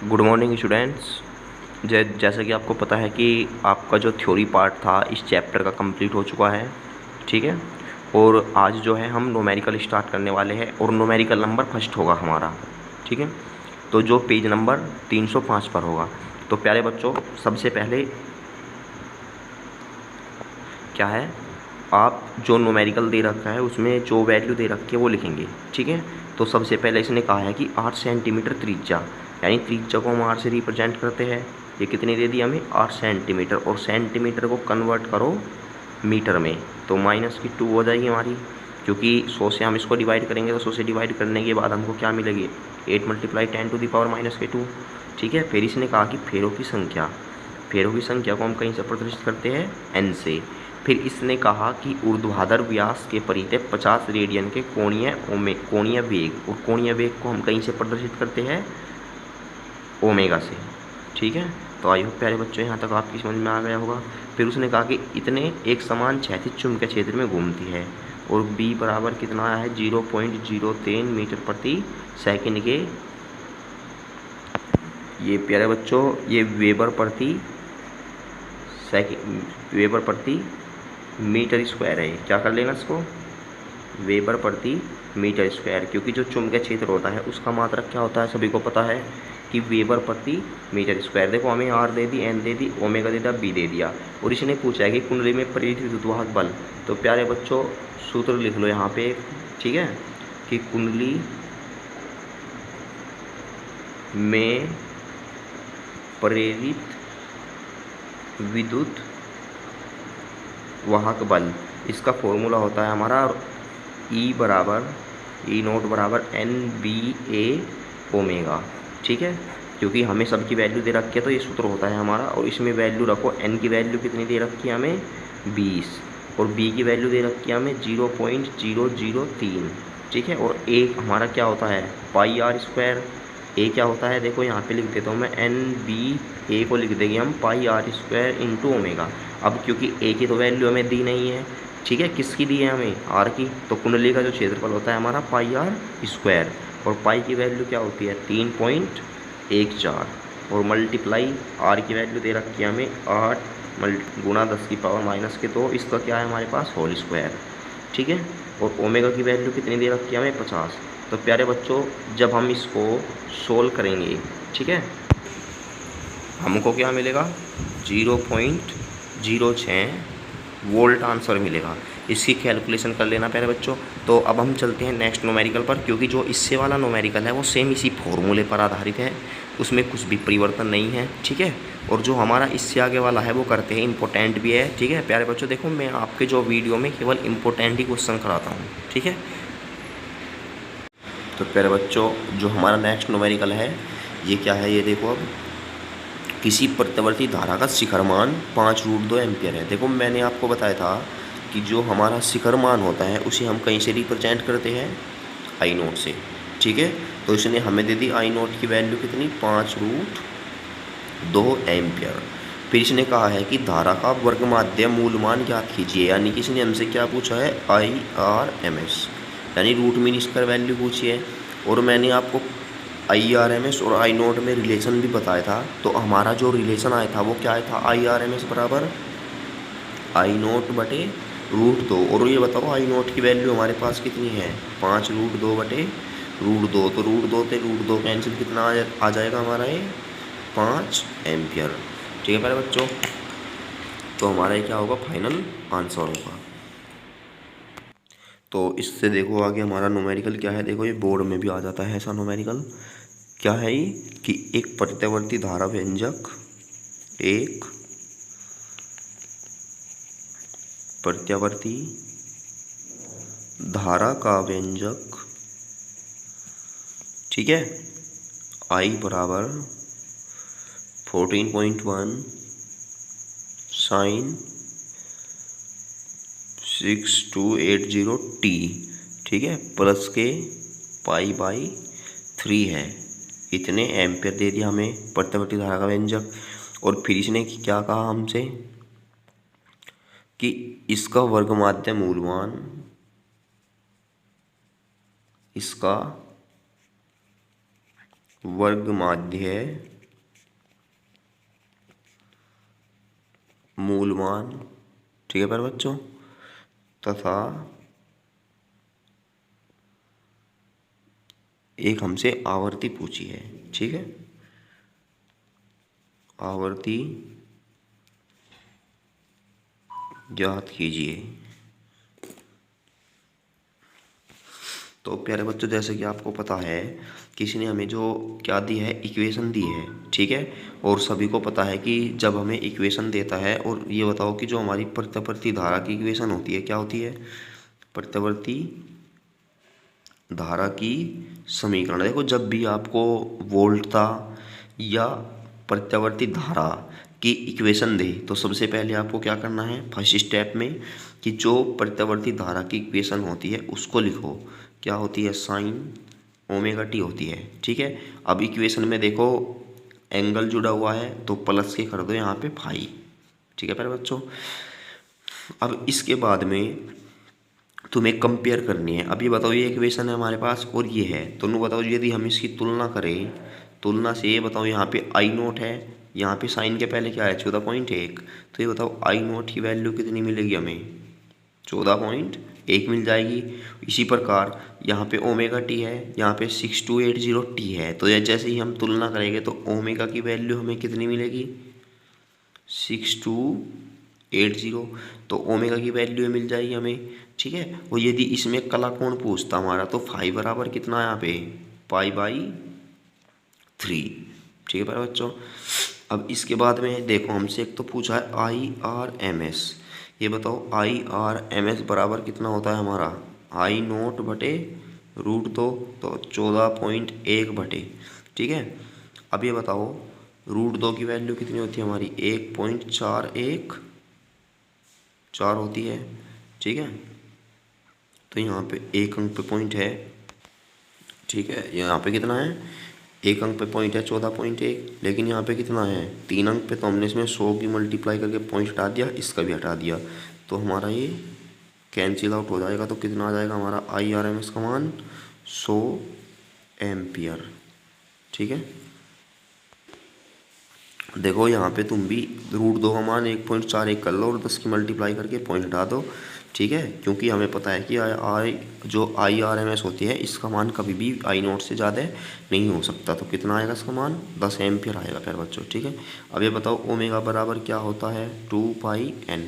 Good morning students. जैसा कि आपको पता है कि आपका जो थ्योरी पार्ट था इस चैप्टर का कंप्लीट हो चुका है, ठीक है। और आज जो है हम न्यूमेरिकल स्टार्ट करने वाले हैं और न्यूमेरिकल नंबर फर्स्ट होगा हमारा, ठीक है। तो जो पेज नंबर 305 पर होगा। तो प्यारे बच्चों, सबसे पहले क्या है, आप जो न्यूमेरिकल दे रखा है उसमें जो वैल्यू दे रखी है वो लिखेंगे, ठीक है। तो सबसे पहले इसने कहा है कि 8 सेंटीमीटर त्रिज्या, यानी त्रिज्या को हम 8 से रिप्रेजेंट करते हैं। ये कितनी दे दी हमें? 8 सेंटीमीटर, और सेंटीमीटर को कन्वर्ट करो मीटर में, तो -2 हो जाएगी हमारी, क्योंकि 100 से हम इसको डिवाइड करेंगे तो 100 से डिवाइड करने के बाद हमको क्या मिलेगी? 8 × 10⁻⁻², ठीक है। फिर इसने कहा कि फेरों की संख्या, फेरों की संख्या को हम कहीं से प्रदर्शित करते हैं? n से। फिर इसने कहा कि ऊर्ध्वाधर व्यास के परिधि 50 रेडियन के कोणीय वेग, और कोणीय वेग को हम कहीं से प्रदर्शित करते हैं? ओमेगा से, ठीक है। तो आई होप प्यारे बच्चों यहाँ तक आपकी समझ में आ गया होगा। फिर उसने कहा कि इतने एक समान क्षैतिज चुंबकीय क्षेत्र में घूमती है, और b बराबर कितना आया है? 0.03 मीटर प्रति सेकंड के, ये प्यारे बच्चों ये वेबर प्रति मीटर स्क्वायर है। क्या कर लेना इसको? वेबर प्रति मीटर स्क्वायर, क्योंकि जो चुंबकीय क्षेत्र होता है उसका मात्रक क्या होता है? सभी को पता है कि वेबर प्रति मीटर स्क्वायर। देखो हमें आर दे दी, एन दे दी, ओमेगा दे दिया, बी दे दिया, और इसने पूछा है कि कुंडली में प्रेरित विद्युतवाहक बल। तो प्यारे बच्चों सूत्र लिख लो यहाँ पे, ठीक है, कि कुंडली में प्रेरित विद्युत वाहक बल, इसका फॉर्मूला होता है हमारा E नोट बराबर NBA ओमेगा, ठीक है। क्योंकि हमें सबकी वैल्यू दे रखी है तो ये सूत्र होता है हमारा, और इसमें वैल्यू रखो। n की वैल्यू कितनी दे रखी है हमें? 20, और b की वैल्यू दे रखी है हमें 0.003, ठीक है। और a हमारा क्या होता है? πr²। a क्या होता है? देखो यहाँ पे लिख देता हूँ मैं, NBA को लिख देंगे हम πr² इंटू ओमेगा। अब क्योंकि a की तो वैल्यू हमें दी नहीं है, ठीक है, किसकी दी है हमें? r की। तो कुंडली का जो क्षेत्रफल होता है हमारा πr², और पाई की वैल्यू क्या होती है? 3.14, और मल्टीप्लाई r की वैल्यू दे रखी है हमें 8 गुणा 10⁻⁻², इसका क्या है हमारे पास? होल स्क्वायर, ठीक है। और ओमेगा की वैल्यू कितनी दे रखी है हमें? 50। तो प्यारे बच्चों जब हम इसको सोल्व करेंगे, ठीक है, हमको क्या मिलेगा? 0.06 वोल्ट आंसर मिलेगा। इसकी कैलकुलेशन कर लेना प्यारे बच्चों। तो अब हम चलते हैं नेक्स्ट न्यूमेरिकल पर, क्योंकि जो इससे वाला न्यूमेरिकल है वो सेम इसी फॉर्मूले पर आधारित है, उसमें कुछ भी परिवर्तन नहीं है, ठीक है। और जो हमारा इससे आगे वाला है वो करते हैं इम्पोर्टेंट भी है, ठीक है। प्यारे बच्चों देखो, मैं आपके जो वीडियो में केवल इम्पोर्टेंट ही क्वेश्चन कराता हूँ, ठीक है। तो प्यारे बच्चों जो हमारा नेक्स्ट न्यूमेरिकल है ये क्या है? ये देखो, अब किसी प्रत्यावर्ती धारा का शिखर मान 5√2 एम्पियर है। देखो मैंने आपको बताया था कि जो हमारा शिखर मान होता है उसे हम कहीं से रिप्रेजेंट करते हैं? I0 से, ठीक है। तो इसने हमें दे दी I0 की वैल्यू कितनी? 5√2 एम्पियर। फिर इसने कहा है कि धारा का वर्ग माध्य मूल मान ज्ञात कीजिए, यानी कि इसने हमसे क्या पूछा है? IRMS, यानी रूट मीन स्क्वायर वैल्यू पूछी है। और मैंने आपको IRMS और I0 में रिलेशन भी बताया था। तो हमारा जो रिलेशन आया था वो क्या आया था? IRMS बराबर I0/√2। और ये बताओ I0 की वैल्यू हमारे पास कितनी है? 5√2/√2। तो √2 से √2 कैंसिल, कितना आ जाएगा हमारा? ये 5 एम्पियर, ठीक है प्यारे बच्चों। तो हमारा ये क्या होगा? फाइनल आंसर होगा। तो इससे देखो आगे हमारा न्यूमेरिकल क्या है। देखो ये बोर्ड में भी आ जाता है ऐसा न्यूमेरिकल। क्या है ये? कि एक प्रत्यावर्ती धारा व्यंजक, एक प्रत्यावर्ती धारा का व्यंजक, ठीक है, I बराबर 14.1 sin 6280t, ठीक है, प्लस के π/3 है। इतने एम्पियर दे दिया हमें प्रत्यावर्ती धारा का व्यंजक। और फिर इसने क्या कहा हमसे? कि इसका वर्गमाध्य मूलमान, इसका वर्गमाध्य मूल मान, ठीक है प्यारे बच्चों, तथा एक हमसे आवर्ती पूछी है। ठीक है, आवर्ती ज्ञात कीजिए। तो प्यारे बच्चों, जैसे कि आपको पता है, किसी ने हमें जो क्या दी है, इक्वेशन दी है। ठीक है, और सभी को पता है कि जब हमें इक्वेशन देता है, और ये बताओ कि जो हमारी प्रत्यावर्ती धारा की इक्वेशन होती है क्या होती है? प्रत्यावर्ती धारा की समीकरण। देखो, जब भी आपको वोल्टता या प्रत्यावर्ती धारा की इक्वेशन दे तो सबसे पहले आपको क्या करना है फर्स्ट स्टेप में, कि जो प्रत्यावर्ती धारा की इक्वेशन होती है उसको लिखो। क्या होती है? साइन ओमेगा टी होती है। ठीक है, अब इक्वेशन में देखो एंगल जुड़ा हुआ है तो प्लस के कर दो यहाँ पे फाई। ठीक है प्यारे बच्चों, अब इसके बाद में तुम्हें कंपेयर करनी है। अब ये बताओ, ये इक्वेशन है हमारे पास और ये है, दोनों बताओ यदि हम इसकी तुलना करें, तुलना से ये बताओ, यहाँ पे आई नोट है, यहाँ पे साइन के पहले क्या है 14.1, तो ये बताओ आई नोट की वैल्यू कितनी मिलेगी हमें? 14.1 मिल जाएगी। इसी प्रकार यहाँ पे ओमेगा टी है, यहाँ पे 6280 टी है, तो जैसे ही हम तुलना करेंगे तो ओमेगा की वैल्यू हमें कितनी मिलेगी? 6280, तो ओमेगा की वैल्यू मिल जाएगी हमें। ठीक है, और यदि इसमें कला कोण पूछता हमारा तो फाई बराबर कितना है यहाँ पे? पाई/3। ठीक है प्यारे बच्चों, अब इसके बाद में देखो हमसे एक तो पूछा है IRMS। ये बताओ IRMS बराबर कितना होता है हमारा? आई नोट बटे √2, तो 14.1 बटे। ठीक है, अब ये बताओ √2 की वैल्यू कितनी होती है हमारी? 1.414 होती है। ठीक है, तो यहाँ पे एक अंक पे पॉइंट है। ठीक है, यहाँ पे कितना है? एक अंक पे पॉइंट है 14.1, लेकिन यहाँ पे कितना है 3 अंक पे, तो हमने इसमें 100 की मल्टीप्लाई करके पॉइंट हटा दिया, इसका भी हटा दिया, तो हमारा ये कैंसिल आउट हो जाएगा। तो कितना आ जाएगा हमारा IRMS का मान? 100 एम्पियर। ठीक है, देखो यहाँ पे तुम भी √2 का मान 1.41 कर लो और 10 की मल्टीप्लाई करके पॉइंट हटा दो। ठीक है, क्योंकि हमें पता है कि जो IRMS होती है इसका मान कभी भी आई नोट से ज़्यादा नहीं हो सकता। तो कितना आएगा इसका मान? 10 एम्पियर आएगा प्यारे बच्चों। ठीक है, अब ये बताओ ओमेगा बराबर क्या होता है? 2πn।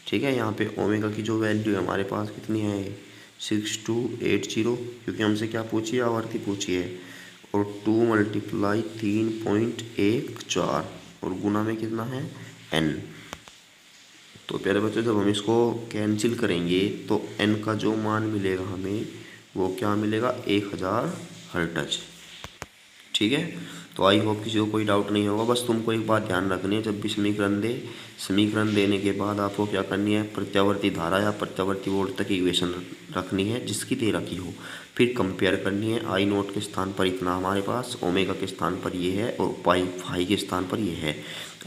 ठीक है, यहाँ पे ओमेगा की जो वैल्यू है हमारे पास कितनी है? 6280, क्योंकि हमसे क्या पूछी है? आवर्ती पूछी है, और 2 × 3.14 और गुना में कितना है? n। तो प्यारे बच्चों, जब हम इसको कैंसिल करेंगे तो n का जो मान मिलेगा हमें वो क्या मिलेगा? 1000 हर्ट्ज। ठीक है, तो आई होप किसी को कोई डाउट नहीं होगा। बस तुमको एक बात ध्यान रखनी है, जब भी समीकरण दे, समीकरण देने के बाद आपको क्या करनी है? प्रत्यावर्ती धारा या प्रत्यावर्ती वोल्ट तक इक्वेशन रखनी है जिसकी दे रखी हो, फिर कंपेयर करनी है। आई नोट के स्थान पर इतना हमारे पास, ओमेगा के स्थान पर ये है, और फाई के स्थान पर ये है।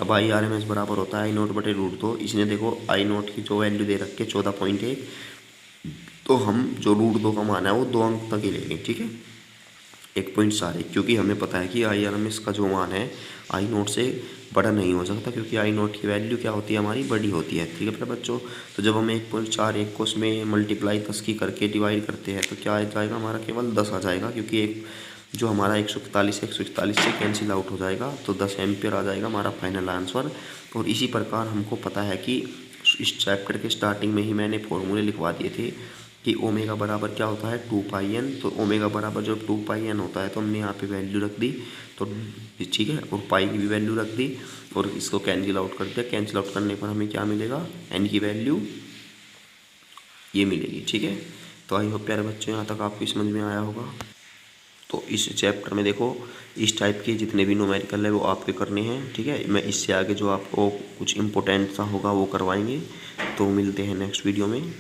अब IRMS बराबर होता है आई नोट बटे √2। इसने देखो आई नोट की जो वैल्यू दे रखी है 14.1, तो हम जो √2 का मान है वो 2 अंक तक ही लेंगे। ठीक है, 1.4, क्योंकि हमें पता है कि IRMS का जो मान है आई नोट से बड़ा नहीं हो सकता, क्योंकि आई नोट की वैल्यू क्या होती है हमारी? बड़ी होती है। ठीक है मेरे बच्चों, तो जब हम 1.41 को उसमें मल्टीप्लाई 10 की करके डिवाइड करते हैं तो क्या आ जाएगा हमारा? केवल 10 आ जाएगा, क्योंकि एक जो हमारा 141 से कैंसिल आउट हो जाएगा, तो 10 एम्पियर आ जाएगा हमारा फाइनल आंसर। और इसी प्रकार हमको पता है कि इस चैप्टर के स्टार्टिंग में ही मैंने फॉर्मूले लिखवा दिए थे कि ओमेगा बराबर क्या होता है? 2πn। तो ओमेगा बराबर जब 2πn होता है तो हमने यहाँ पे वैल्यू रख दी, तो ठीक है, और पाई की भी वैल्यू रख दी, और इसको कैंसिल आउट कर दिया। कैंसिल आउट करने पर हमें क्या मिलेगा? n की वैल्यू ये मिलेगी। ठीक है, तो आई होप प्यारे बच्चों यहाँ तक आपको समझ में आया होगा। तो इस चैप्टर में देखो इस टाइप के जितने भी न्यूमेरिकल है वो आपके करने हैं। ठीक है, मैं इससे आगे जो आपको कुछ इम्पोर्टेंट सा होगा वो करवाएंगे। तो मिलते हैं नेक्स्ट वीडियो में।